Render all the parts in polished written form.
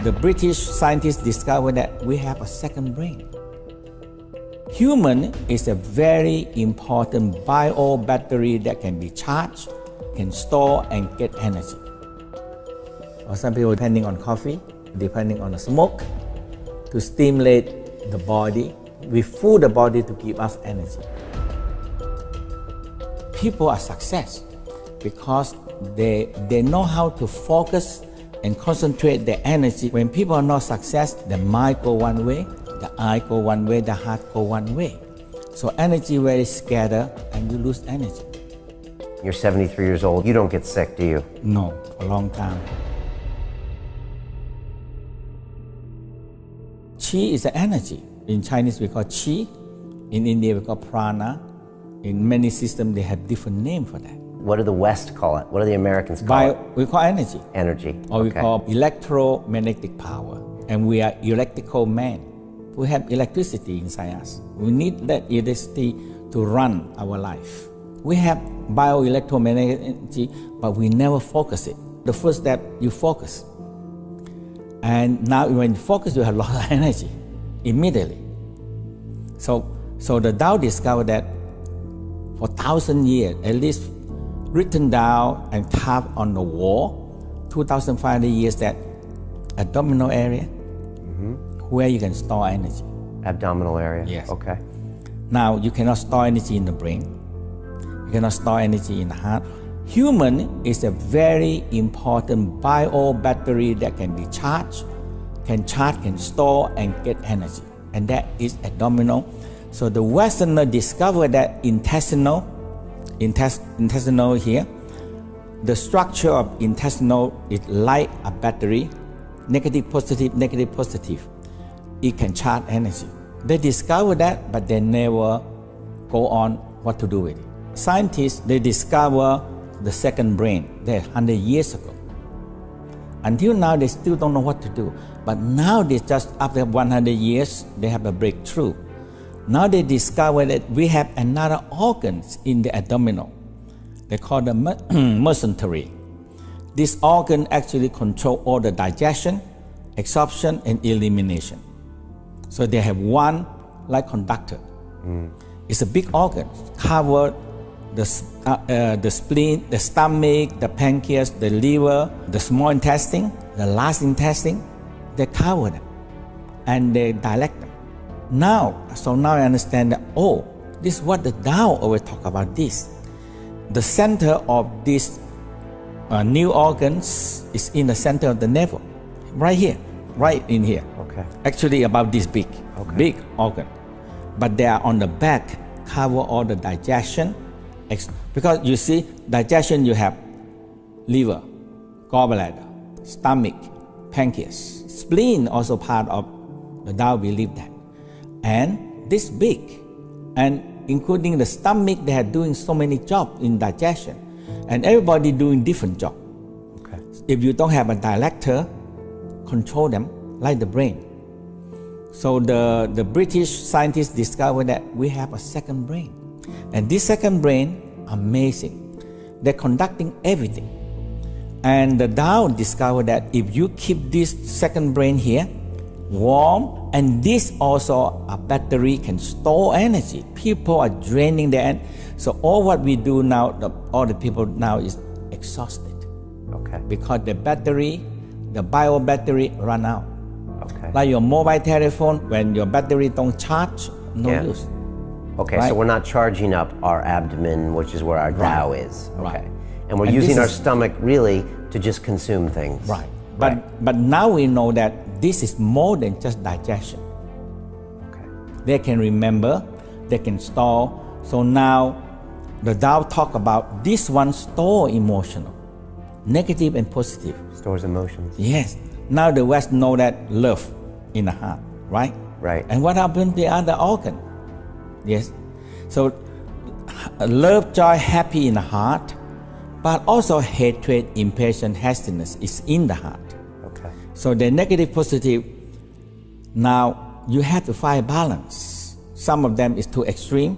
the British scientists discovered that we have a second brain. Human is a very important bio battery that can be charged, can store and get energy. Or some people depending on coffee, depending on the smoke, to stimulate the body. We fool the body to give us energy. People are success because they know how to focus and concentrate their energy. When people are not success, the mind go one way, the eye go one way, the heart go one way. So energy very scattered and you lose energy. You're 73 years old. You don't get sick, do you? No, a long time. Qi is the energy. In Chinese we call Qi. In India we call prana. In many systems they have different name for that. What do the West call it? What do the Americans call it? We call energy. Energy. Or we call electromagnetic power. And we are electrical man. We have electricity inside us. We need that electricity to run our life. We have bioelectromagnetic energy, but we never focus it. The first step, you focus. And now when you focus, you have a lot of energy immediately. So the Tao discovered that for 1,000 years, at least written down and carved on the wall, 2,500 years, that abdominal area, where you can store energy. Abdominal area? Yes. Okay. Now, you cannot store energy in the brain. You cannot store energy in the heart. Human is a very important bio battery that can be charged, can store and get energy. And that is abdominal. So the Westerner discovered that intestinal here, the structure of intestinal is like a battery, negative, positive. It can charge energy. They discovered that, but they never go on what to do with it. Scientists, they discover the second brain, that 100 years ago. Until now, they still don't know what to do. But now, they just after 100 years, they have a breakthrough. Now they discover that we have another organs in the abdominal. They call the mesentery. This organ actually control all the digestion, absorption, and elimination. So they have one like conductor. It's a big organ, cover the spleen, the stomach, the pancreas, the liver, the small intestine, the large intestine. They cover them and they dilate them. Now I understand that, this is what the Tao always talk about this. The center of these new organs is in the center of the navel, right here, right in here. Okay. Actually about this big, okay. Big organ. But they are on the back, cover all the digestion. Because you see, digestion you have liver, gallbladder, stomach, pancreas, spleen also part of the Tao believe that. And this big, and including the stomach, they are doing so many jobs in digestion. And everybody doing different job. Okay. If you don't have a director, control them like the brain. So the British scientists discovered that we have a second brain. And this second brain, amazing. They're conducting everything. And the Tao discovered that if you keep this second brain here, warm, and this also a battery can store energy. People are draining their energy. So all what we do now, all the people now is exhausted. Okay. Because the battery, the bio battery run out. Okay. Like your mobile telephone, when your battery don't charge, no use. Okay, right? So we're not charging up our abdomen, which is where our Tao is. Okay. Right. And we're using our stomach really to just consume things. Right. But now we know that this is more than just digestion. Okay. They can remember, they can store. So now the Tao talk about this one store emotional, negative and positive. Stores emotions. Yes. Now the West know that love in the heart, right? Right. And what happened to the other organ? Yes. So love, joy, happy in the heart, but also hatred, impatience, hastiness is in the heart. Okay. So the negative, positive, now you have to find balance. Some of them is too extreme.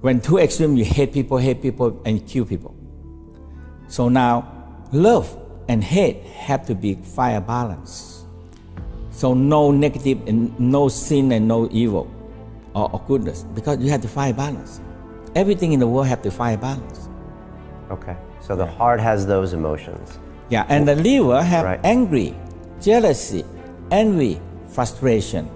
When too extreme, you hate people and kill people. So now love and hate have to be fire balance. So no negative and no sin and no evil or goodness, because you have to find balance. Everything in the world have to find balance. Okay. So the heart has those emotions. Yeah, and the liver have Right. angry, jealousy, envy, frustration.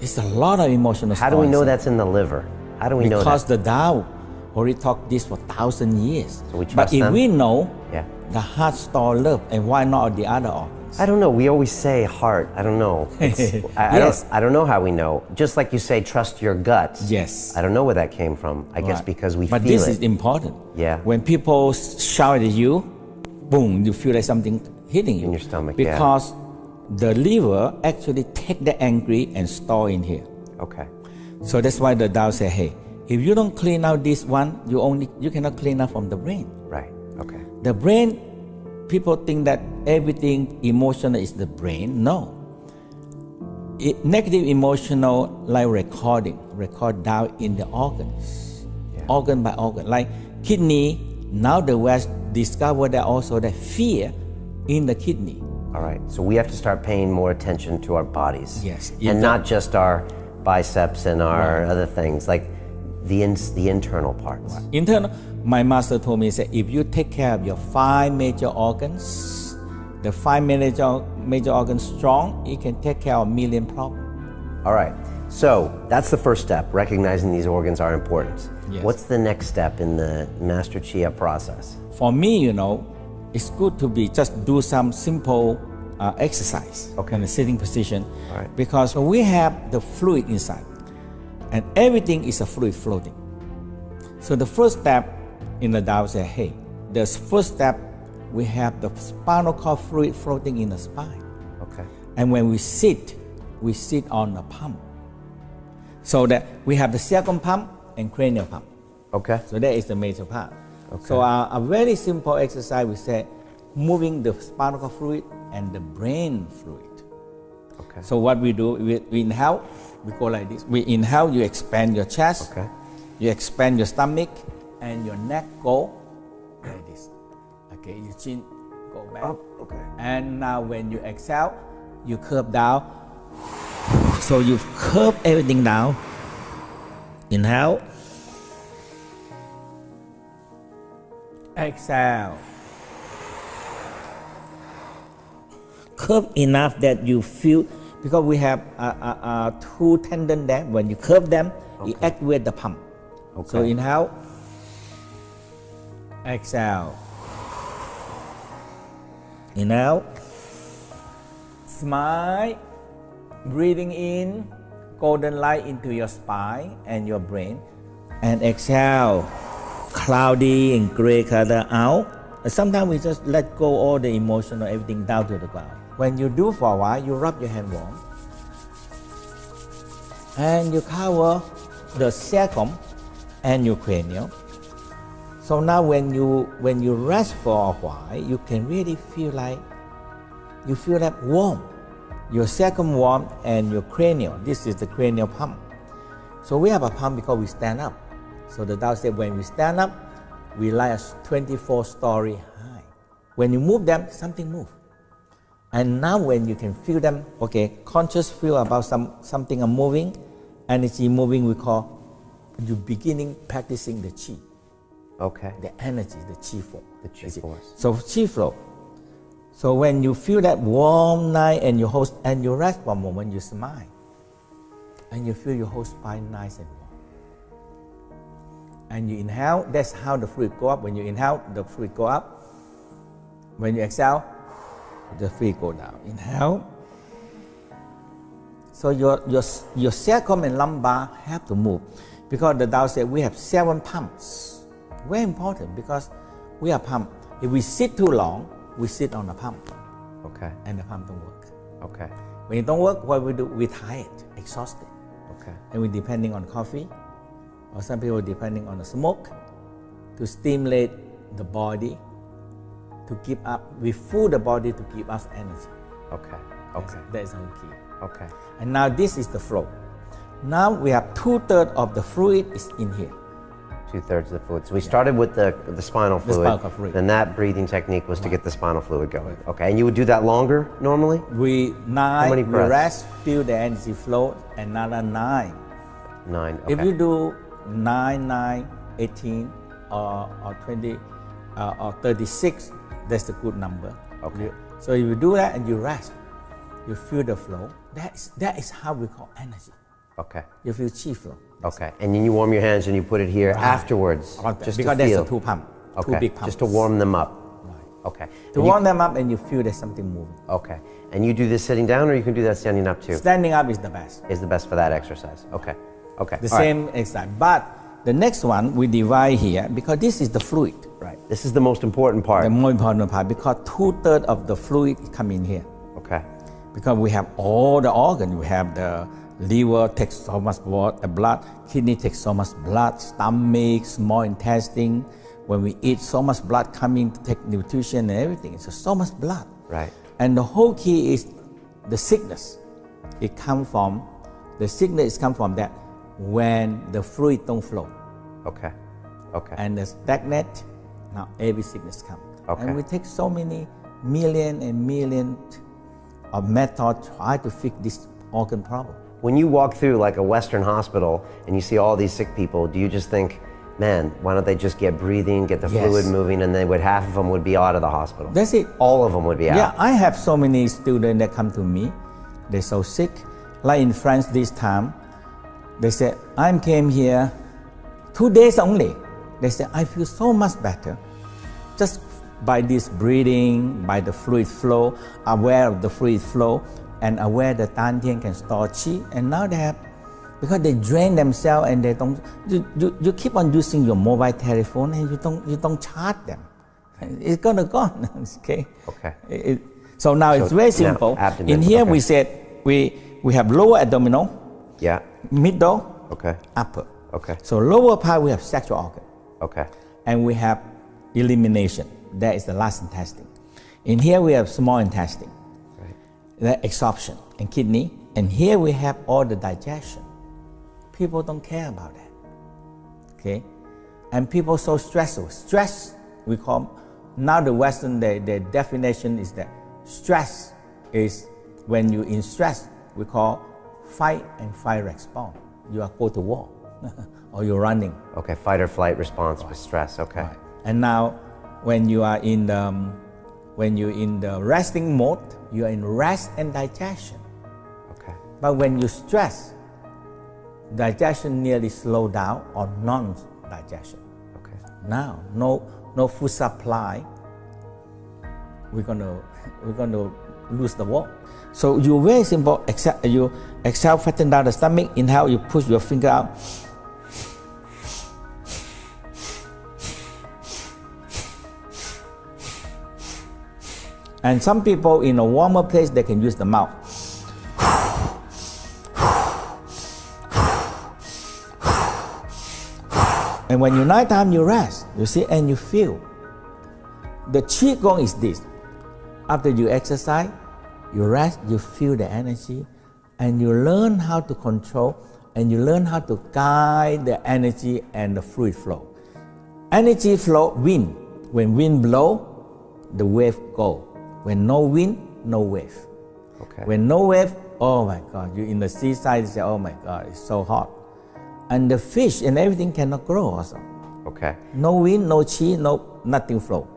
It's a lot of emotional. How do we know stories. that's in the liver? How do we know Because that? the Tao already talked this for 1,000 years. So we trust but if them? we know Yeah. the heart store love, and why not the other organs? I don't know. We always say heart. I don't know. Yes. I don't know how we know. Just like you say, trust your gut. Yes. I don't know where that came from. I guess Right. because we But feel this it. is important. Yeah. When people shout at you, boom, you feel like something hitting you. In your stomach, yeah. Because the liver actually take the angry and store in here. Okay. So that's why the Tao say, hey, if you don't clean out this one, you cannot clean out from the brain. Right. Okay. The brain, people think that everything emotional is the brain. No. Negative emotional like record down in the organs, organ by organ. Like kidney, now the West discovered that also that fear in the kidney. All right. So we have to start paying more attention to our bodies. Yes. And not just our biceps and our other things, like the internal parts. Internal, my master told me, say, if you take care of your 5 major organs, the 5 major organs strong, it can take care of 1 million problems. All right. So that's the first step, recognizing these organs are important. Yes. What's the next step in the Master Chia process? For me, it's good to be just do some simple exercise in the sitting position, Right. because we have the fluid inside, and everything is a fluid floating. So the first step in the Tao say, hey, the first step, we have the spinal cord fluid floating in the spine. Okay. And when we sit on the pump. So that we have the sacrum pump and cranial pump. Okay. So that is the major part. So a very simple exercise, we say, moving the spinal cord fluid and the brain fluid. Okay. So what we do, we inhale, we go like this. We inhale, you expand your chest, Okay. you expand your stomach, and your neck go like this. Okay, your chin go back. Up. Okay. And now when you exhale, you curve down. So you curve everything down. Inhale. Exhale. Curve enough that you feel, because we have 2 tendons there. When you curve them, you activate the pump. Okay. So inhale. Exhale. Inhale. Smile. Breathing in golden light into your spine and your brain. And exhale. Cloudy and gray color out. And sometimes we just let go all the emotional everything down to the ground. When you do for a while, you rub your hand warm. And you cover the sacrum and your cranium. So now when you rest for a while, you can really feel like warm. Your sacrum warm and your cranial. This is the cranial pump. So we have a pump because we stand up. So the Tao said when we stand up, we like a 24-story high. When you move them, something moves. And now when you can feel them, conscious feel about something moving, energy moving, we call you beginning practicing the Qi. Okay. The energy, the Qi flow. The Qi force. So Qi flow. So when you feel that warm night and you rest for a moment, you smile. And you feel your whole spine nice and warm. And you inhale, that's how the fluid go up. When you inhale, the fluid go up. When you exhale, the fluid go down. Inhale. So your sacrum and lumbar have to move. Because the Tao said we have 7 pumps. Very important because we are pumped. If we sit too long, we sit on a pump. Okay. And the pump don't work. Okay. When it don't work, what we do? We're tired, exhausted. Okay. And we're depending on coffee, or some people depending on the smoke to stimulate the body to keep up. We fool the body to give us energy. Okay. Okay. That is our key. Okay. And now this is the flow. Now we have 2/3 of the fluid is in here. 2/3 of the fluid. So we started with the spinal fluid. spinal fluid. Then that breathing technique was to get the spinal fluid going. Okay, and you would do that longer normally? We many breaths? rest, feel the energy flow, another 9. 9. Okay. If you do 9, 9, 18, or 20, or 36, that's a good number. Okay. So if you do that and you rest, you feel the flow. That is how we call energy. Okay. You feel chi flow. Okay. And then you warm your hands and you put it here afterwards, just because to feel. there's a 2 pump, Okay. 2 big pumps. Just to warm them up. Right. Okay. To warm them up and you feel there's something moving. Okay. And you do this sitting down, or you can do that standing up too? Standing up is the best. Is the best for that exercise. Okay. Okay. The All right. same exercise. But the next one we divide here because this is the fluid. Right. This is the most important part. The more important part because 2/3 of the fluid come in here. Okay. Because we have all the organs. We have the liver takes so much blood, kidney takes so much blood, stomach, small intestine. When we eat, so much blood coming to take nutrition and everything. So much blood. Right. And the whole key is the sickness. The sickness come from that when the fluid don't flow. Okay. Okay. And the stagnant, now every sickness comes. Okay. And we take so many million and million of methods try to fix this organ problem. When you walk through like a Western hospital and you see all these sick people, do you just think, man, why don't they just get breathing, get the Yes. fluid moving, and then half of them would be out of the hospital? That's it. All of them would be out. Yeah, I have so many students that come to me. They're so sick. Like in France this time, they said, I came here 2 days only. They said, I feel so much better. Just by this breathing, by the fluid flow, aware of the fluid flow, and aware that Dantian can store chi. And now they have, because they drain themselves and they don't, you keep on using your mobile telephone and you don't charge them. It's gonna gone, okay? Okay. So now it's very simple. Abdomen, In here okay. we said, we have lower abdominal, Yeah. middle, Okay. upper. Okay. So lower part we have sexual organ. Okay. And we have elimination. That is the last intestine. In here we have small intestine, Right. the absorption and kidney. And here we have all the digestion. People don't care about that. Okay? And people so stressful. Stress, we call, now the Western, the definition is that stress is when you're in stress, we call fight and flight response. You are go to war or you're running. Okay. Fight or flight response with stress. Okay. Right. And now when you are in the resting mode, you are in rest and digestion. Okay. But when you stress, digestion nearly slow down or non-digestion. Okay. Now, no food supply. We're gonna lose the war. So you very simple. You exhale, fatten down the stomach. Inhale, you push your finger out. And some people in a warmer place, they can use the mouth. And when you nighttime, you rest, you see, and you feel. The Qigong is this. After you exercise, you rest, you feel the energy, and you learn how to control, and you learn how to guide the energy and the fluid flow. Energy flow, wind. When wind blow, the wave go. When no wind, no wave. Okay. When no wave, oh my God, you're in the seaside, you say, oh my God, it's so hot. And the fish and everything cannot grow also. Okay. No wind, no chi, nothing flow.